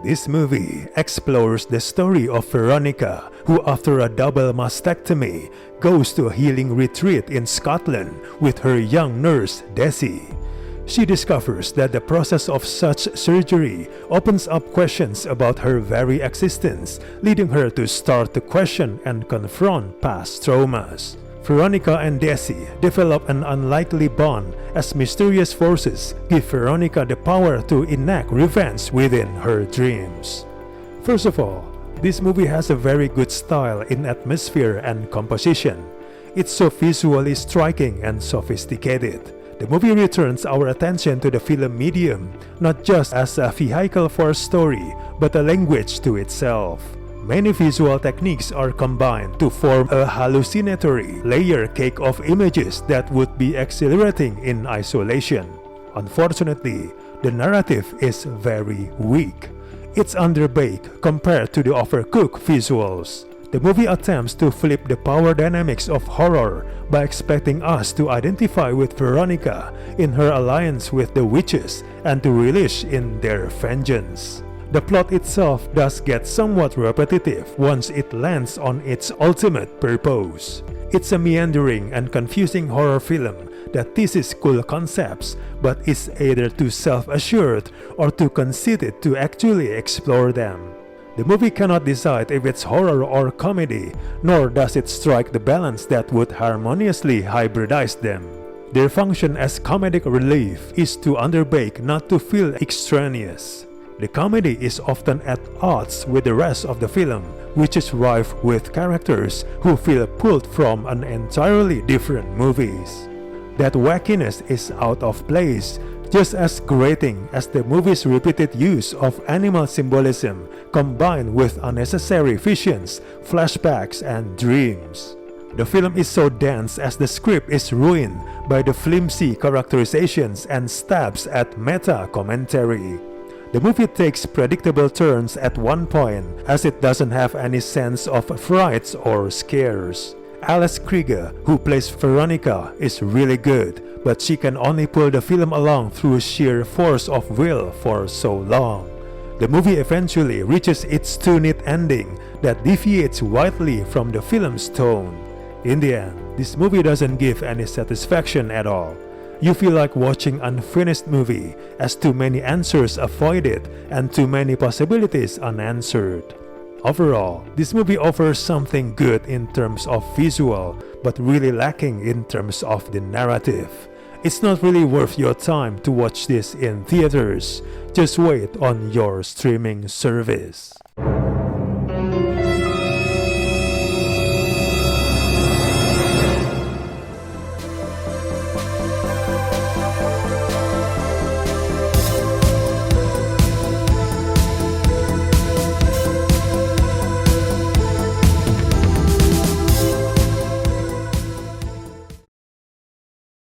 This movie explores the story of Veronica, who after a double mastectomy goes to a healing retreat in Scotland with her young nurse Desi. She discovers that the process of such surgery opens up questions about her very existence, leading her to start to question and confront past traumas. Veronica and Desi develop an unlikely bond as mysterious forces give Veronica the power to enact revenge within her dreams. First of all, this movie has a very good style in atmosphere and composition. It's so visually striking and sophisticated. The movie returns our attention to the film medium, not just as a vehicle for a story, but a language to itself. Many visual techniques are combined to form a hallucinatory layer cake of images that would be exhilarating in isolation. Unfortunately, the narrative is very weak. It's underbaked compared to the overcooked visuals. The movie attempts to flip the power dynamics of horror by expecting us to identify with Veronica in her alliance with the witches and to relish in their vengeance. The plot itself does get somewhat repetitive once it lands on its ultimate purpose. It's a meandering and confusing horror film that teases cool concepts but is either too self-assured or too conceited to actually explore them. The movie cannot decide if it's horror or comedy, nor does it strike the balance that would harmoniously hybridize them. Their function as comedic relief is to underbake, not to feel extraneous. The comedy is often at odds with the rest of the film, which is rife with characters who feel pulled from an entirely different movies. That wackiness is out of place, just as grating as the movie's repeated use of animal symbolism combined with unnecessary visions, flashbacks, and dreams. The film is so dense as the script is ruined by the flimsy characterizations and stabs at meta-commentary. The movie takes predictable turns at one point as it doesn't have any sense of frights or scares. Alice Krige, who plays Veronica, is really good, but she can only pull the film along through sheer force of will for so long. The movie eventually reaches its too neat ending that deviates widely from the film's tone. In the end, this movie doesn't give any satisfaction at all. You feel like watching an unfinished movie as too many answers avoided and too many possibilities unanswered. Overall, this movie offers something good in terms of visual, but really lacking in terms of the narrative. It's not really worth your time to watch this in theaters. Just wait on your streaming service.